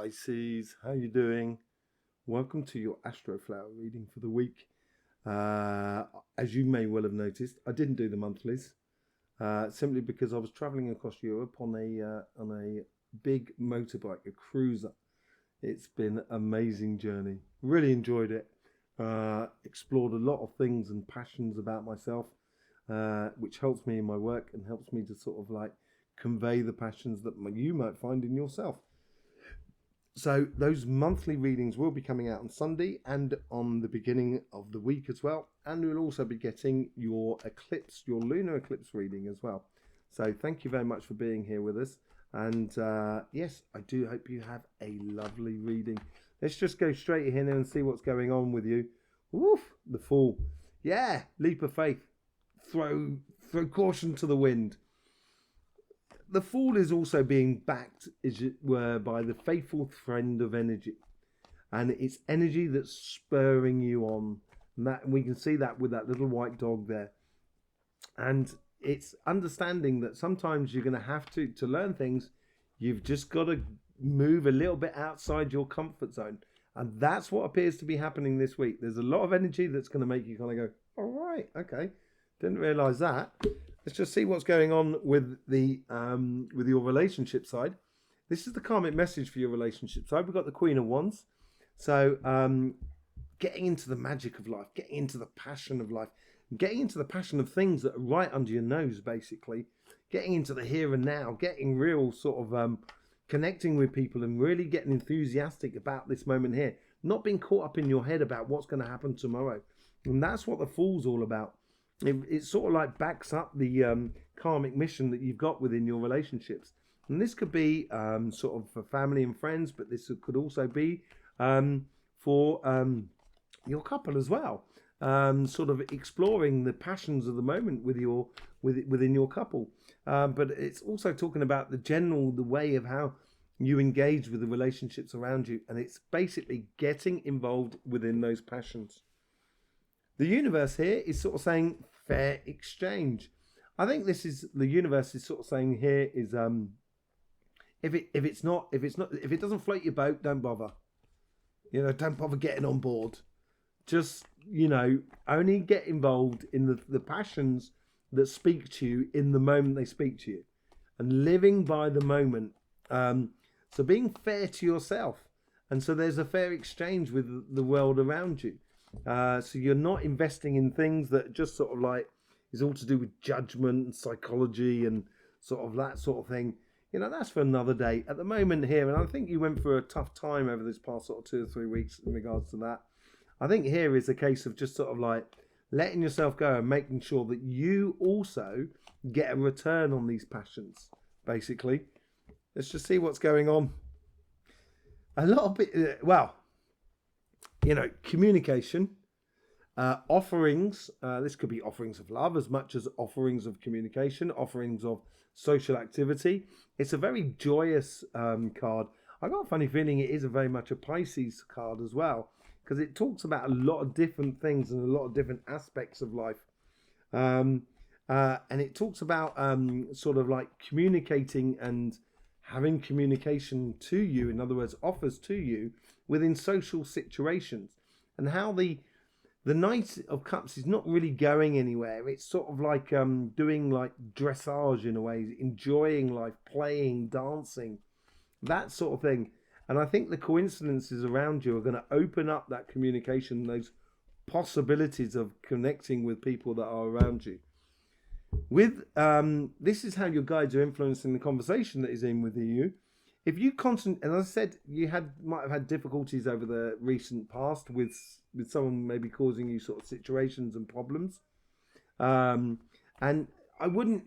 Pisces, how you doing? Welcome to your Astroflower reading for the week. As you may well have noticed, I didn't do the monthlies simply because I was travelling across Europe on a big motorbike, a cruiser. It's been an amazing journey. Really enjoyed it. Explored a lot of things and passions about myself, which helps me in my work and helps me to sort of like convey the passions that you might find in yourself. So those monthly readings will be coming out on Sunday and on the beginning of the week as well. And we'll also be getting your eclipse, your lunar eclipse reading as well. So thank you very much for being here with us. And yes, I do hope you have a lovely reading. Let's just go straight in and see what's going on with you. Woof, the Fool. Yeah, leap of faith. Throw caution to the wind. The Fool is also being backed, as it were, by the faithful friend of energy. And it's energy that's spurring you on. And we can see that with that little white dog there. And it's understanding that sometimes you're going to have to learn things. You've just got to move a little bit outside your comfort zone. And that's what appears to be happening this week. There's a lot of energy that's going to make you kind of go, all right, okay. Didn't realise that. Let's just see what's going on with your relationship side. This is the karmic message for your relationship side. We've got the Queen of Wands. So getting into the magic of life, getting into the passion of life, getting into the passion of things that are right under your nose, basically. Getting into the here and now, getting real sort of connecting with people and really getting enthusiastic about this moment here. Not being caught up in your head about what's going to happen tomorrow. And that's what the Fool's all about. It sort of like backs up the karmic mission that you've got within your relationships. And this could be sort of for family and friends, but this could also be for your couple as well. Sort of exploring the passions of the moment within your couple. But it's also talking about the way of how you engage with the relationships around you. And it's basically getting involved within those passions. The universe here is sort of saying fair exchange. I think the universe is sort of saying here is if it doesn't float your boat, don't bother. Don't bother getting on board. Just only get involved in the passions that speak to you in the moment they speak to you, and living by the moment. So being fair to yourself, and so there's a fair exchange with the world around you. So you're not investing in things that just sort of like is all to do with judgment and psychology and sort of that sort of thing. That's for another day. At the moment here, and I think you went through a tough time over this past sort of 2 or 3 weeks in regards to that. I think here is a case of just sort of like letting yourself go and making sure that you also get a return on these passions, basically. Let's just see what's going on. A lot of communication, offerings. This could be offerings of love as much as offerings of communication, offerings of social activity. It's a very joyous card. I got a funny feeling it is very much a Pisces card as well, because it talks about a lot of different things and a lot of different aspects of life. And it talks about sort of like communicating and having communication to you, in other words, offers to you within social situations, and how the Knight of Cups is not really going anywhere. It's sort of like doing like dressage in a way, enjoying life, playing, dancing, that sort of thing. And I think the coincidences around you are going to open up that communication, those possibilities of connecting with people that are around you. With this is how your guides are influencing the conversation that is in with you. If you and as I said, you might have had difficulties over the recent past with someone maybe causing you sort of situations and problems. And I wouldn't,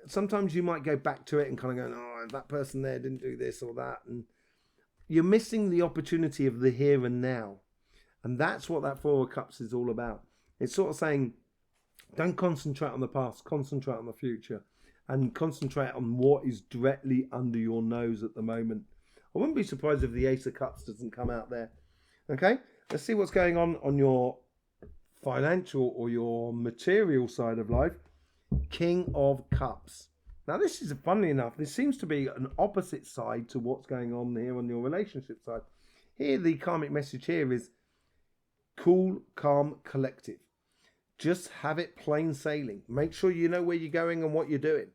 sometimes you might go back to it and kind of go, oh, that person there didn't do this or that. And you're missing the opportunity of the here and now. And that's what that Four of Cups is all about. It's sort of saying, don't concentrate on the past, concentrate on the future, and concentrate on what is directly under your nose at the moment. I wouldn't be surprised if the Ace of Cups doesn't come out there. Okay, let's see what's going on your financial or your material side of life. King of Cups. Now, this is funnily enough, this seems to be an opposite side to what's going on here on your relationship side. Here, the karmic message here is cool, calm, collective. Just have it plain sailing. Make sure you know where you're going and what you're doing.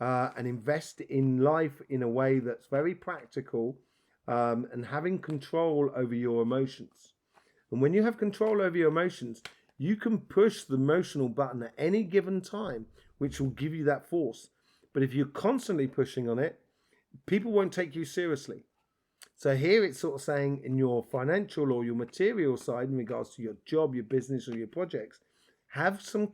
And invest in life in a way that's very practical, and having control over your emotions. And when you have control over your emotions, you can push the emotional button at any given time, which will give you that force. But if you're constantly pushing on it, people won't take you seriously. So here it's sort of saying in your financial or your material side, in regards to your job, your business, or your projects, have some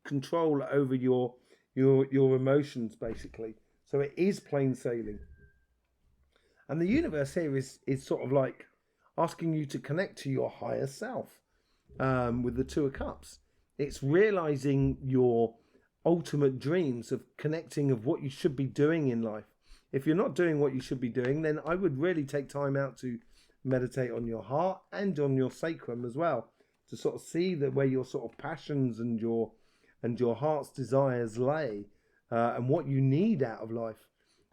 control over your emotions, basically. So it is plain sailing. And the universe here is sort of like asking you to connect to your higher self, with the Two of Cups. It's realizing your ultimate dreams of connecting of what you should be doing in life. If you're not doing what you should be doing, then I would really take time out to meditate on your heart and on your sacrum as well, to sort of see where your sort of passions and your heart's desires lay, and what you need out of life.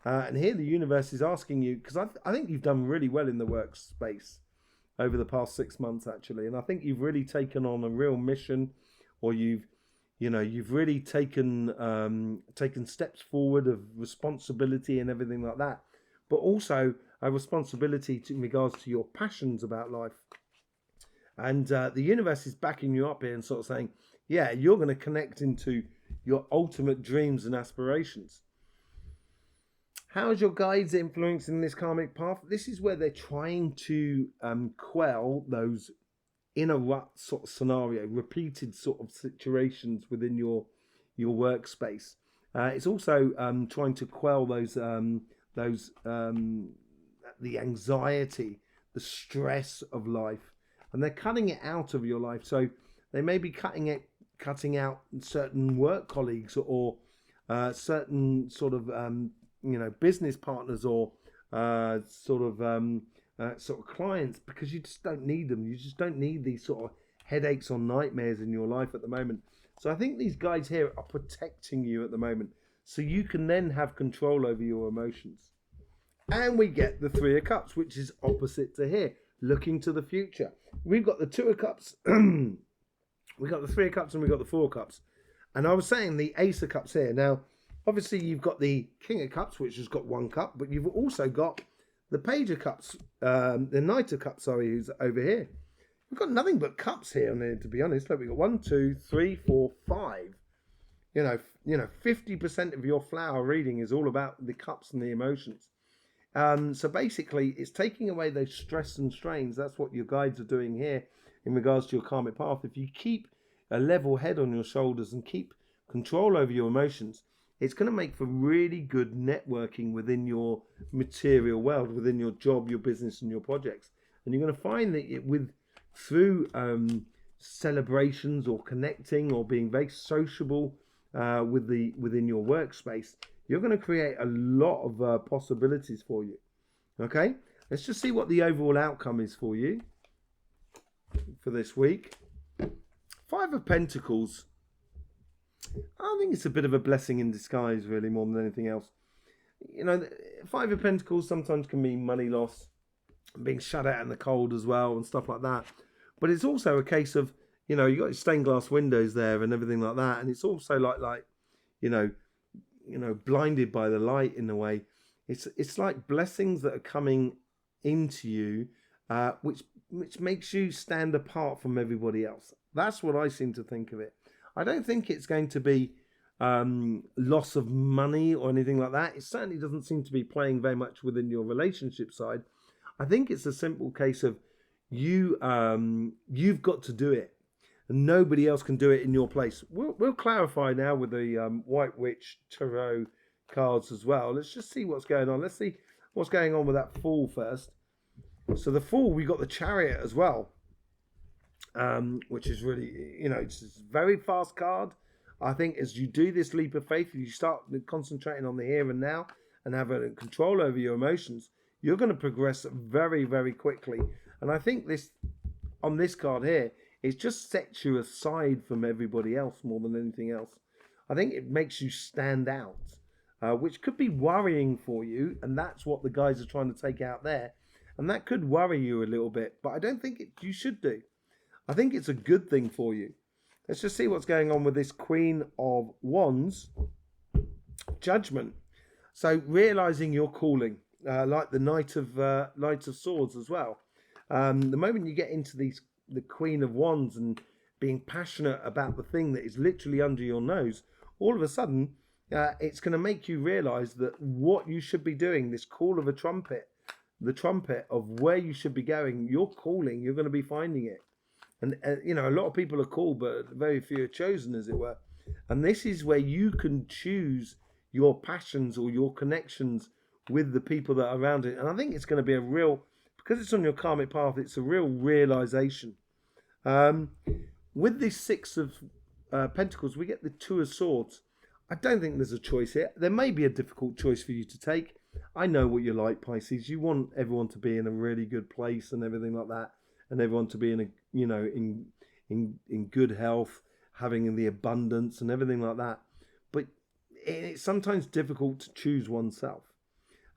And here the universe is asking you, because I think you've done really well in the workspace over the past 6 months, actually. And I think you've really taken on a real mission, or you've really taken steps forward of responsibility and everything like that, but also a responsibility in regards to your passions about life. And the universe is backing you up here and sort of saying, yeah, you're going to connect into your ultimate dreams and aspirations. How is your guides influencing this karmic path? This is where they're trying to quell those in a rut sort of scenario, repeated sort of situations within your workspace. It's also trying to quell the anxiety, the stress of life, and they're cutting it out of your life. So they may be cutting out certain work colleagues, or certain sort of business partners, or sort of clients, because you just don't need them. You just don't need these sort of headaches or nightmares in your life at the moment. So I think these guides here are protecting you at the moment, so you can then have control over your emotions. And we get the Three of Cups, which is opposite to here, looking to the future. We've got the Two of Cups, we've got the Three of Cups, and we've got the Four of Cups. And I was saying the Ace of Cups here. Now, obviously you've got the King of Cups, which has got one cup, but you've also got the Page of Cups, the Knight of Cups, sorry, who's over here. We've got nothing but cups here on there, to be honest. Look, we've got 1, 2, 3, 4, 5. 50% of your flower reading is all about the cups and the emotions. So basically, it's taking away those stress and strains. That's what your guides are doing here in regards to your karmic path. If you keep a level head on your shoulders and keep control over your emotions, it's going to make for really good networking within your material world, within your job, your business, and your projects. And you're going to find that through celebrations, or connecting, or being very sociable within your workspace, you're going to create a lot of possibilities for you. Okay, let's just see what the overall outcome is for you for this week. Five of Pentacles. I think it's a bit of a blessing in disguise, really, more than anything else. Five of Pentacles sometimes can mean money loss, being shut out in the cold as well, and stuff like that. But it's also a case of, you got your stained glass windows there and everything like that, and it's also like blinded by the light in a way. It's like blessings that are coming into you, which makes you stand apart from everybody else. That's what I seem to think of it. I don't think it's going to be loss of money or anything like that. It certainly doesn't seem to be playing very much within your relationship side. I think it's a simple case of you've got to do it, and nobody else can do it in your place. We'll clarify now with the White Witch Tarot cards as well. Let's just see what's going on. Let's see what's going on with that Fool first. So the Fool, we got the Chariot as well, which is really, it's a very fast card. I think as you do this leap of faith, you start concentrating on the here and now and have a control over your emotions, you're going to progress very, very quickly. And I think on this card here, it just sets you aside from everybody else more than anything else. I think it makes you stand out. which could be worrying for you, and that's what the guys are trying to take out there, and that could worry you a little bit, but I don't think you should do. I think it's a good thing for you. Let's just see what's going on with this Queen of Wands. Judgment. So realizing your calling, like the Knight of Swords as well. The moment you get into the Queen of Wands and being passionate about the thing that is literally under your nose, all of a sudden it's going to make you realize that what you should be doing, this call of a trumpet, the trumpet of where you should be going, your calling, you're going to be finding it. And you know, a lot of people are called, but very few are chosen, as it were. And this is where you can choose your passions or your connections with the people that are around it. And I think it's going to be a real, because it's on your karmic path, it's a real realization. With this Six of Pentacles, we get the Two of Swords. I don't think there's a choice here. There may be a difficult choice for you to take. I know what you're like, Pisces. You want everyone to be in a really good place and everything like that, and everyone to be in a, you know, in good health, having the abundance and everything like that. But it's sometimes difficult to choose oneself.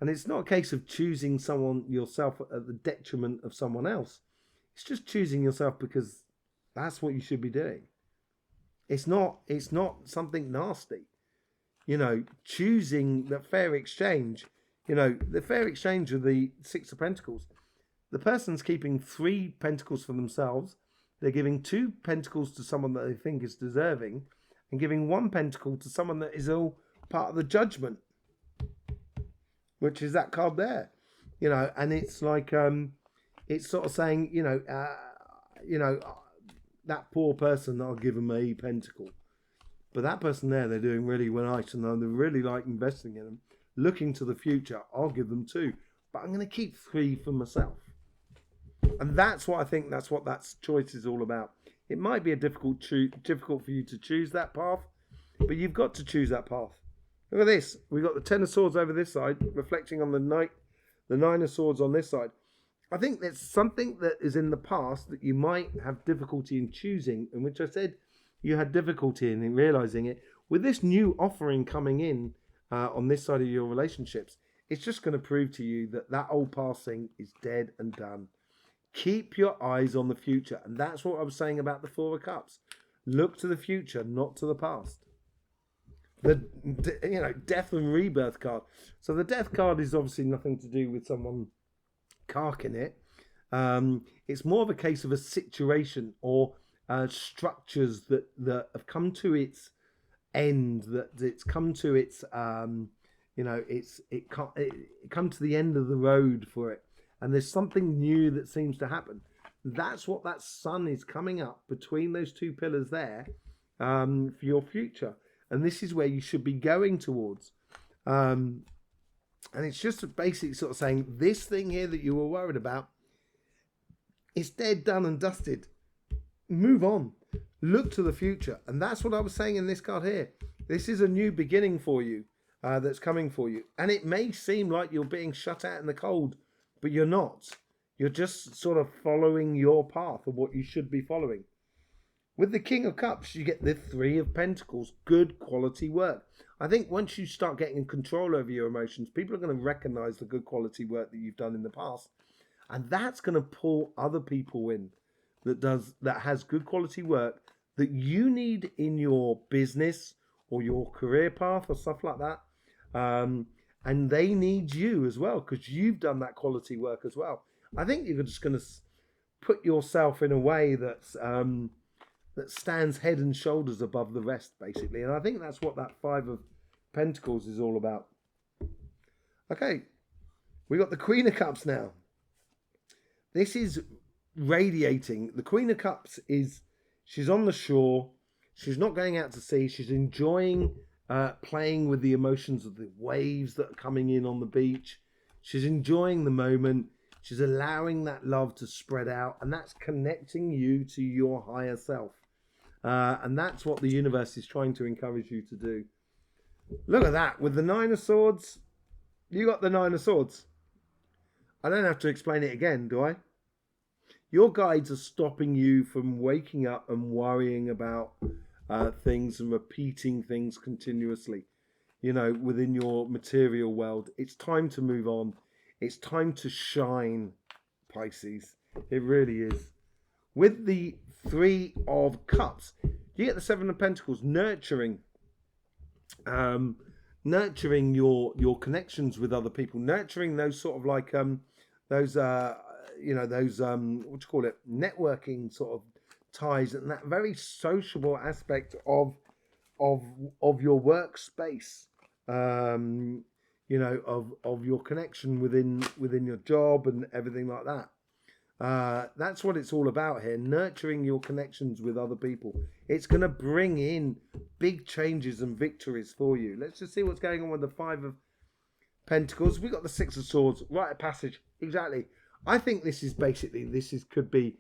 And it's not a case of choosing yourself at the detriment of someone else. It's just choosing yourself because that's what you should be doing. It's not something nasty. You know, choosing the fair exchange, you know, the fair exchange of the Six of Pentacles. The person's keeping 3 pentacles for themselves. They're giving 2 pentacles to someone that they think is deserving, and giving 1 pentacle to someone that is all part of the judgment, which is that card there. You know, and it's like, it's sort of saying, you know, that poor person, I'll give them a pentacle. But that person there, they're doing really nice, and they're really like investing in them, looking to the future. I'll give them 2, but I'm going to keep 3 for myself. And that's what I think. That's what that choice is all about. It might be a difficult for you to choose that path, but you've got to choose that path. Look at this. We've got the Ten of Swords over this side, reflecting on the Nine of Swords on this side. I think there's something that is in the past that you might have difficulty in choosing, and which I said you had difficulty in realizing it. With this new offering coming in on this side of your relationships, it's just going to prove to you that that old past thing is dead and done. Keep your eyes on the future, and that's what I was saying about the Four of Cups. Look to the future, not to the past. The death and rebirth card. So the death card is obviously nothing to do with someone carking it. It's more of a case of a situation or structures that have come to its end. That it's come to its it come to the end of the road for it, and there's something new that seems to happen. That's what that sun is coming up between those 2 pillars there for your future. And this is where you should be going towards. And it's just basically sort of saying this thing here that you were worried about, it's dead, done and dusted. Move on. Look to the future. And that's what I was saying in this card here. This is a new beginning for you that's coming for you. And it may seem like you're being shut out in the cold, but you're not. You're just sort of following your path of what you should be following. With the King of Cups, you get the 3 of Pentacles, good quality work. I think once you start getting control over your emotions, people are going to recognize the good quality work that you've done in the past. And that's going to pull other people in that has good quality work that you need in your business or your career path or stuff like that. And they need you as well because you've done that quality work as well. I think you're just going to put yourself in a way that's that stands head and shoulders above the rest, basically. And I think that's what that 5 of Pentacles is all about. Okay, we got the Queen of Cups now. This is radiating. The Queen of Cups she's on the shore. She's not going out to sea. She's enjoying playing with the emotions of the waves that are coming in on the beach. She's enjoying the moment. She's allowing that love to spread out, and that's connecting you to your higher self. And that's what the universe is trying to encourage you to do. Look at that. With the 9 of Swords, you got the 9 of Swords. I don't have to explain it again, do I? Your guides are stopping you from waking up and worrying about things and repeating things continuously. you know, within your material world. It's time to move on. It's time to shine, Pisces. It really is. With the Three of Cups, you get the Seven of Pentacles, nurturing your connections with other people, nurturing those sort of like those you know, those what do you call it, networking sort of ties, and that very sociable aspect of your workspace, you know, of your connection within your job and everything like that. That's what it's all about here, nurturing your connections with other people. It's going to bring in big changes and victories for you. Let's just see what's going on with the Five of Pentacles. We got the Six of Swords, rite of passage. Exactly. I think this is basically, could be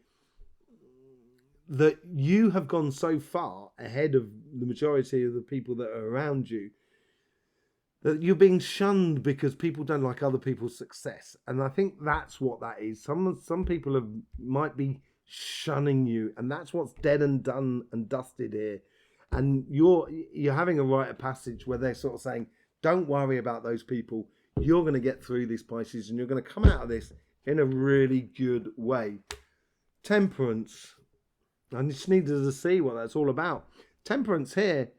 that you have gone so far ahead of the majority of the people that are around you that you're being shunned because people don't like other people's success. And I think that's what that is. Some people might be shunning you, and that's what's dead and done and dusted here. And you're having a rite of passage where they're sort of saying, don't worry about those people. You're going to get through this, Pisces, and you're going to come out of this in a really good way. Temperance. I just needed to see what that's all about. Temperance here,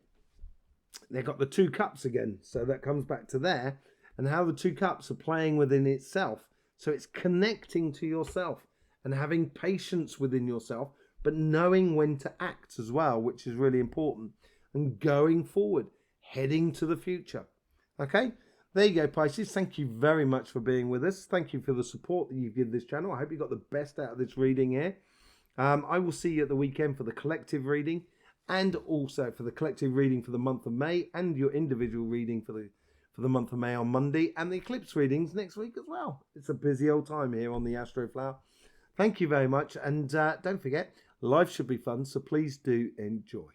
they've got the Two Cups again. So that comes back to there, and how the Two Cups are playing within itself. So it's connecting to yourself and having patience within yourself, but knowing when to act as well, which is really important. And going forward, heading to the future. Okay, there you go, Pisces. Thank you very much for being with us. Thank you for the support that you give this channel. I hope you got the best out of this reading here. I will see you at the weekend for the collective reading, and also for the collective reading for the month of May, and your individual reading for the month of May on Monday, and the eclipse readings next week as well. It's a busy old time here on the Astroflower. Thank you very much, and don't forget, life should be fun, so please do enjoy.